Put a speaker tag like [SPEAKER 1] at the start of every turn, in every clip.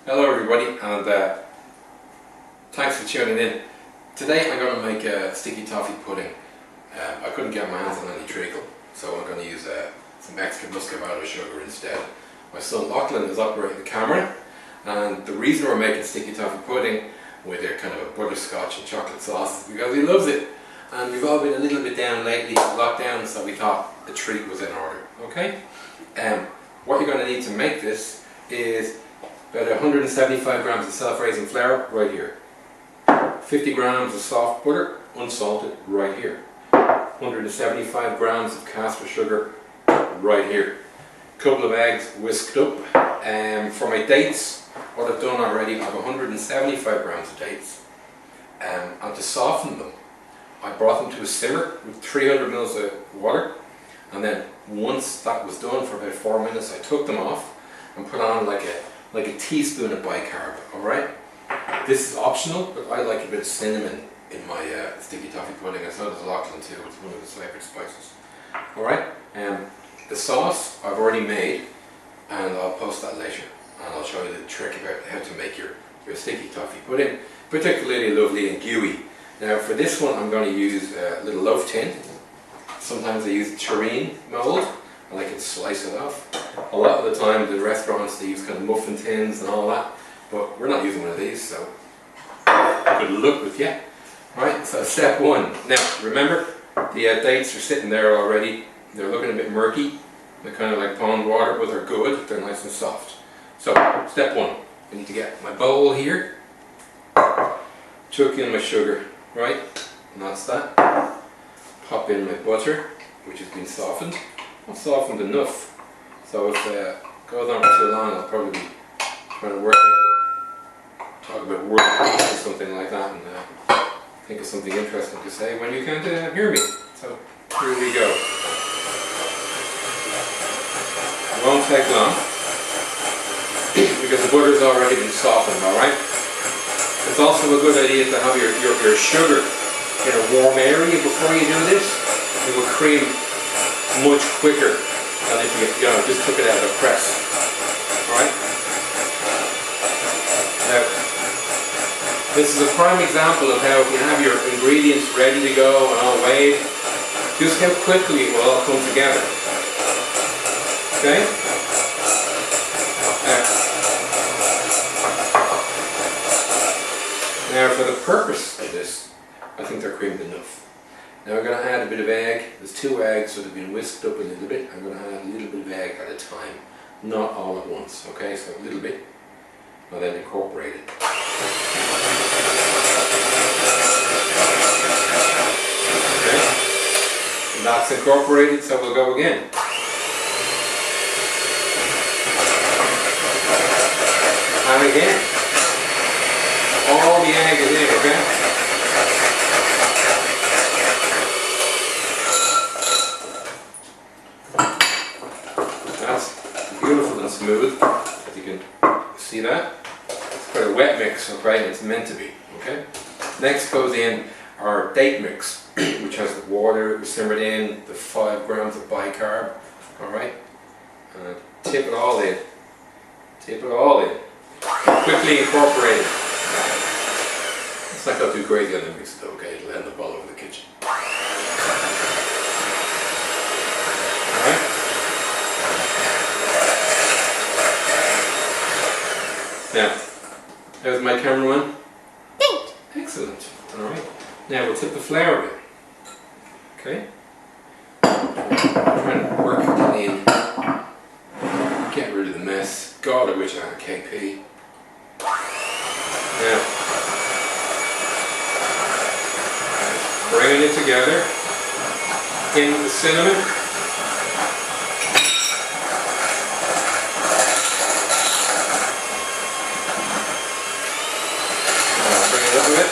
[SPEAKER 1] Hello everybody, and thanks for tuning in. Today I'm going to make a sticky toffee pudding. I couldn't get my hands on any treacle, so I'm going to use some extra muscovado sugar instead. My son Lachlan is operating the camera, and the reason we're making sticky toffee pudding with a kind of a butterscotch and chocolate sauce is because he loves it. And we've all been a little bit down lately, locked down, so we thought the treat was in order. Okay? What you're going to need to make this is about 175 grams of self-raising flour right here, 50 grams of soft butter unsalted right here, 175 grams of caster sugar right here, a couple of eggs whisked up. For my dates, what I've done already, I have 175 grams of dates, and to soften them I brought them to a simmer with 300 mils of water, and then once that was done for about 4 minutes I took them off and put on like a teaspoon of bicarb. Alright? This is optional, but I like a bit of cinnamon in my sticky toffee pudding, and so does Lachlan too. It's one of his favourite spices. Alright? The sauce I've already made, and I'll post that later, and I'll show you the trick about how to make your sticky toffee pudding particularly lovely and gooey. Now for this one I'm going to use a little loaf tin. Sometimes I use a tureen mould and I can slice it off. A lot of the time the restaurants they use kind of muffin tins and all that, but we're not using one of these, so good luck with you. Right, so step one. Now remember, the dates are sitting there already. They're looking a bit murky. They're kind of like pond water, but they're good. They're nice and soft. So step one, I need to get my bowl here, chuck in my sugar, right, and that's that. Pop in my butter, which has been softened. Not softened enough, so if it goes on for too long I'll probably be trying to talk about word peace or something like that, and think of something interesting to say when you can't hear me. So here we go. It won't take long because the butter's already been softened, alright? It's also a good idea to have your sugar in a warm area before you do this. It will cream much quicker than if you just took it out of the press. Alright? Now, this is a prime example of how if you have your ingredients ready to go and all weighed, just how quickly it will all come together. Okay? Now for the purpose of this, I think they're creamed enough. Now we're going to add a bit of egg. There's 2 eggs, so they've been whisked up a little bit. I'm going to add a little bit of egg at a time, not all at once. Okay, so a little bit, and then incorporate it. Okay, and that's incorporated, so we'll go again. And again. All the egg is in, okay? That's beautiful and smooth, as you can see that. It's quite a wet mix, okay? It's meant to be, okay? Next goes in our date mix, which has the water simmered in, the 5 grams of bicarb, alright? Tip it all in. Tip it all in. Quickly incorporate it. It's not go too crazy on the mix though, okay? It'll end up all over the kitchen. Alright? Now, there's my cameraman. Excellent. Alright. Now we'll tip the flour in. Okay? I'm trying to work it in. Get rid of the mess. God, I wish I had a KP. Now, bringing it together, in with the cinnamon, bring it up a bit,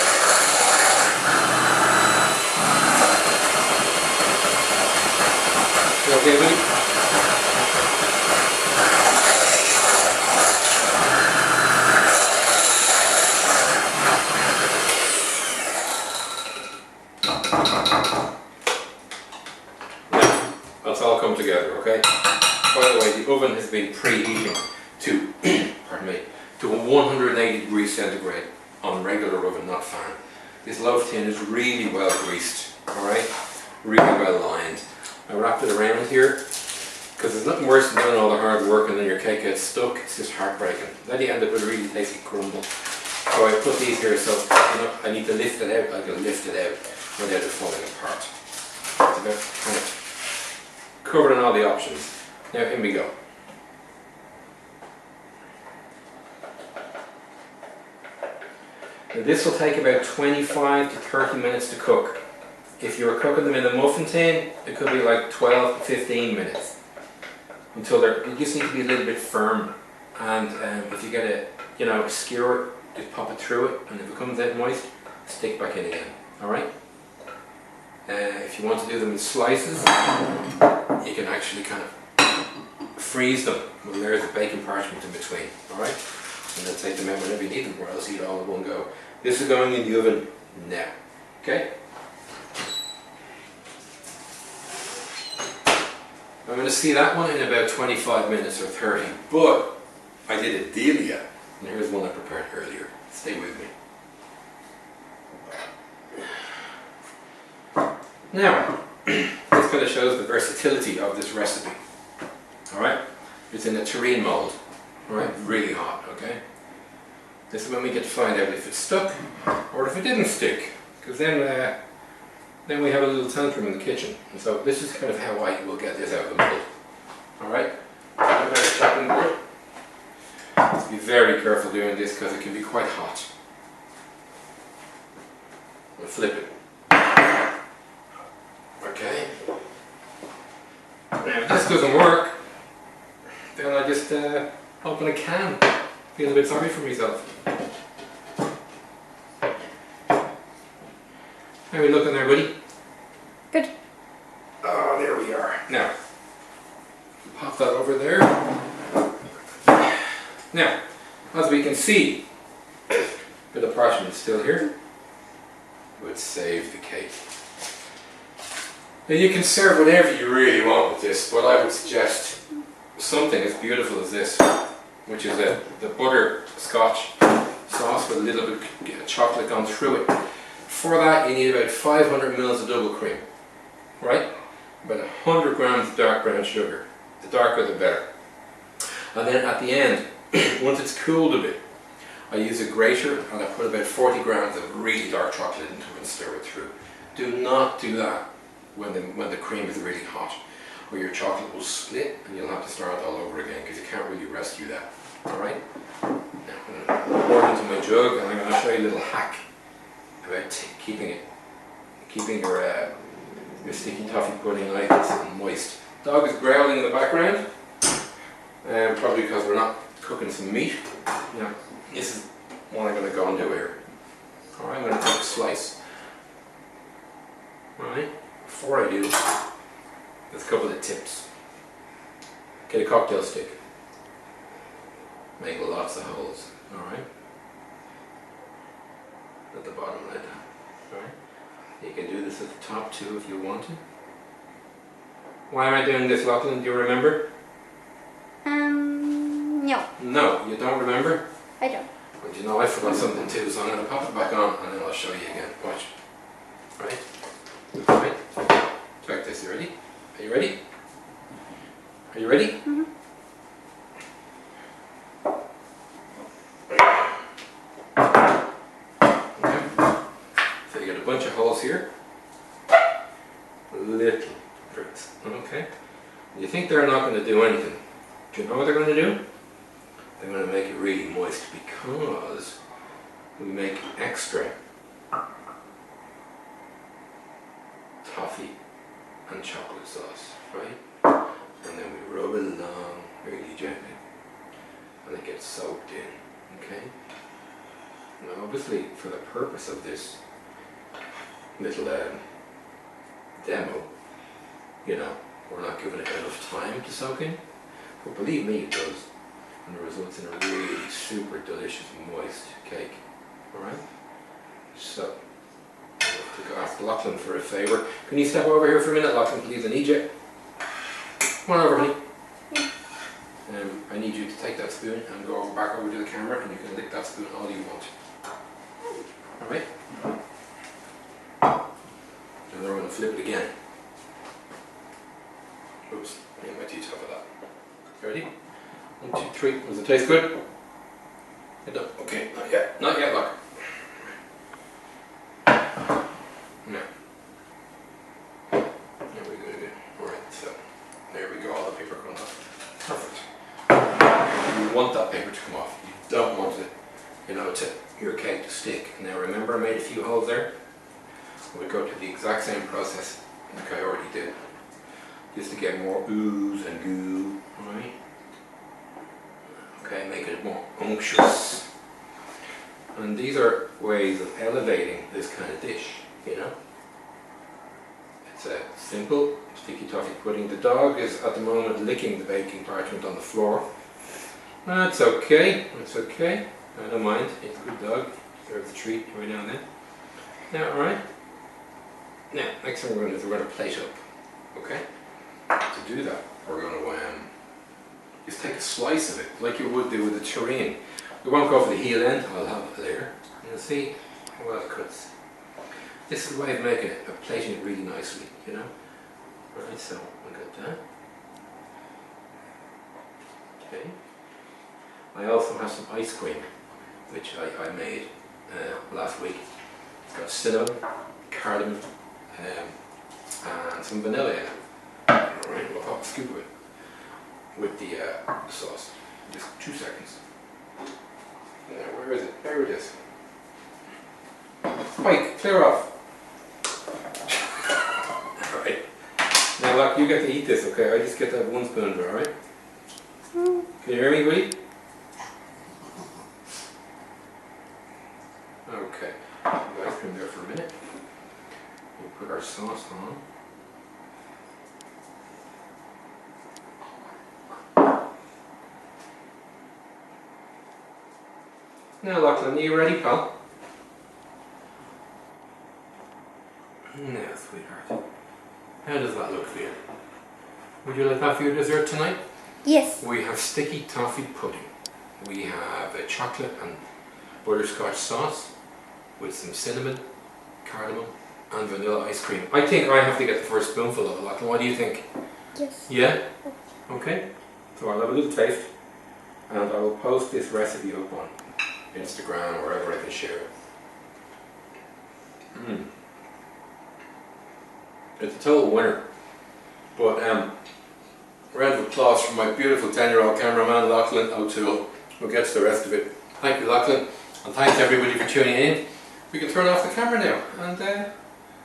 [SPEAKER 1] okay buddy? 180 degrees centigrade on regular oven, not fan. This loaf tin is really well greased, alright? Really well lined. I wrapped it around here because there's nothing worse than doing all the hard work and then your cake gets stuck. It's just heartbreaking. Then you end up with a really tasty crumble. So I put these here so I need to lift it out. I can lift it out without it falling apart. It's about kind of covering all the options. Now in we go. Now this will take about 25 to 30 minutes to cook. If you were cooking them in the muffin tin, it could be like 12 to 15 minutes. Until they just need to be a little bit firm. And if you get a skewer, just pop it through it, and if it comes out moist, stick back in again. Alright? If you want to do them in slices, you can actually kind of freeze them with layers of baking parchment in between. Alright? And then take them out whenever you need them, or else eat all in one go. This is going in the oven now. Okay? I'm going to see that one in about 25 minutes or 30, but I did a delia, and here's one I prepared earlier. Stay with me. Now, this kind of shows the versatility of this recipe. Alright? It's in a terrine mold. Alright? Really hot, okay? This is when we get to find out if it stuck or if it didn't stick. Because then we have a little tantrum in the kitchen. And so this is kind of how I will get this out of the mold. Alright? I'm going to chopping board. Be very careful doing this because it can be quite hot. We'll flip it. Okay. Now if this doesn't work, then I just open a can. Feel a bit sorry for myself. How are we looking there, buddy?
[SPEAKER 2] Good.
[SPEAKER 1] Oh, there we are. Now, pop that over there. Now, as we can see, a bit of parchment is still here. Would save the cake. Now you can serve whatever you really want with this, but I would suggest something as beautiful as this, which is the butterscotch sauce with a little bit of chocolate gone through it. For that you need about 500 ml of double cream, right? About 100 grams of dark brown sugar. The darker the better. And then at the end, once it's cooled a bit, I use a grater and I put about 40 grams of really dark chocolate into it and stir it through. Do not do that when the cream is really hot, or your chocolate will split and you'll have to start all over again because you can't really rescue that. Alright? Now I'm going to pour it into my jug and I'm going to show you a little hack about keeping your sticky toffee pudding nice and moist. Dog is growling in the background, probably because we're not cooking some meat. Now, this is what I'm going to go and do here. Alright, I'm going to take a slice. Alright, before I do, there's a couple of tips. Get a cocktail stick. Make lots of holes. Alright? At the bottom like that. Alright? You can do this at the top too if you want to. Why am I doing this, Lachlan? Do you remember?
[SPEAKER 2] No.
[SPEAKER 1] No, you don't remember?
[SPEAKER 2] I don't.
[SPEAKER 1] But you know I forgot something too, so I'm going to pop it back on and then I'll show you again. Watch. Right? Right? Check this. You ready? Are you ready? Are you ready?
[SPEAKER 2] Mm-hmm.
[SPEAKER 1] Okay. So you got a bunch of holes here. Little pricks. Okay. You think they're not going to do anything. Do you know what they're going to do? They're going to make it really moist because we make extra toffee and chocolate sauce, right? And then we rub it along really gently and it gets soaked in, okay? Now obviously for the purpose of this little demo, you know, we're not giving it enough time to soak in, but believe me it does, and it results in a really super delicious moist cake, alright? So, I have to ask Lachlan for a favour. Can you step over here for a minute, Lachlan, please? I need you. Come on over, honey. I need you to take that spoon and go back over to the camera, and you can lick that spoon all you want. Alright? And then we're going to flip it again. Oops, I need my teeth off of that. Ready? 1, 2, 3. Does it taste good? It does. Okay, not yet. Not yet, look. No. There we go again. Alright, so there we go, all the paper comes off. Perfect. You want that paper to come off. You don't want it, you know, your cake to stick. Now remember, I made a few holes there. We'll go to the exact same process like I already did, just to get more ooze and goo. Alright? Okay, make it more unctuous. And these are ways of elevating this kind of dish, you know. It's a simple sticky toffee pudding. The dog is at the moment licking the baking parchment on the floor. That's okay, that's okay. I don't mind, it's a good dog. Deserves a treat every now and then. Now, alright. Now, next thing we're going to do is we're going to plate up. Okay? To do that, we're going to just take a slice of it, like you would do with a terrine. We won't go for the heel end, I'll have it later. You'll see how well it cuts. This is a way of making it, of plating it really nicely, you know? Alright, so we got that. Okay. I also have some ice cream, which I made last week. It's got cinnamon, cardamom, and some vanilla in it. Alright, we'll have a scoop of it with the sauce. Just 2 seconds. Now, where is it? There it is. Spike, clear off. Alright. Now look, you get to eat this, okay? I just get to have 1 spoon of it, alright? Can you hear me, buddy? Okay. Leave the ice cream there for a minute. We'll put our sauce on. Now Lachlan, are you ready, pal? Now, sweetheart. How does that look for you? Would you like that for your dessert tonight?
[SPEAKER 2] Yes.
[SPEAKER 1] We have sticky toffee pudding. We have a chocolate and butterscotch sauce with some cinnamon, cardamom and vanilla ice cream. I think I have to get the first spoonful of it, Lachlan. What do you think?
[SPEAKER 2] Yes.
[SPEAKER 1] Yeah? Okay. So I'll have a little taste and I will post this recipe up on Instagram or wherever I can share it. It's a total winner. But round of applause for my beautiful 10-year-old cameraman Lachlan O'Toole, who gets the rest of it. Thank you, Lachlan, and thanks everybody for tuning in. We can turn off the camera now and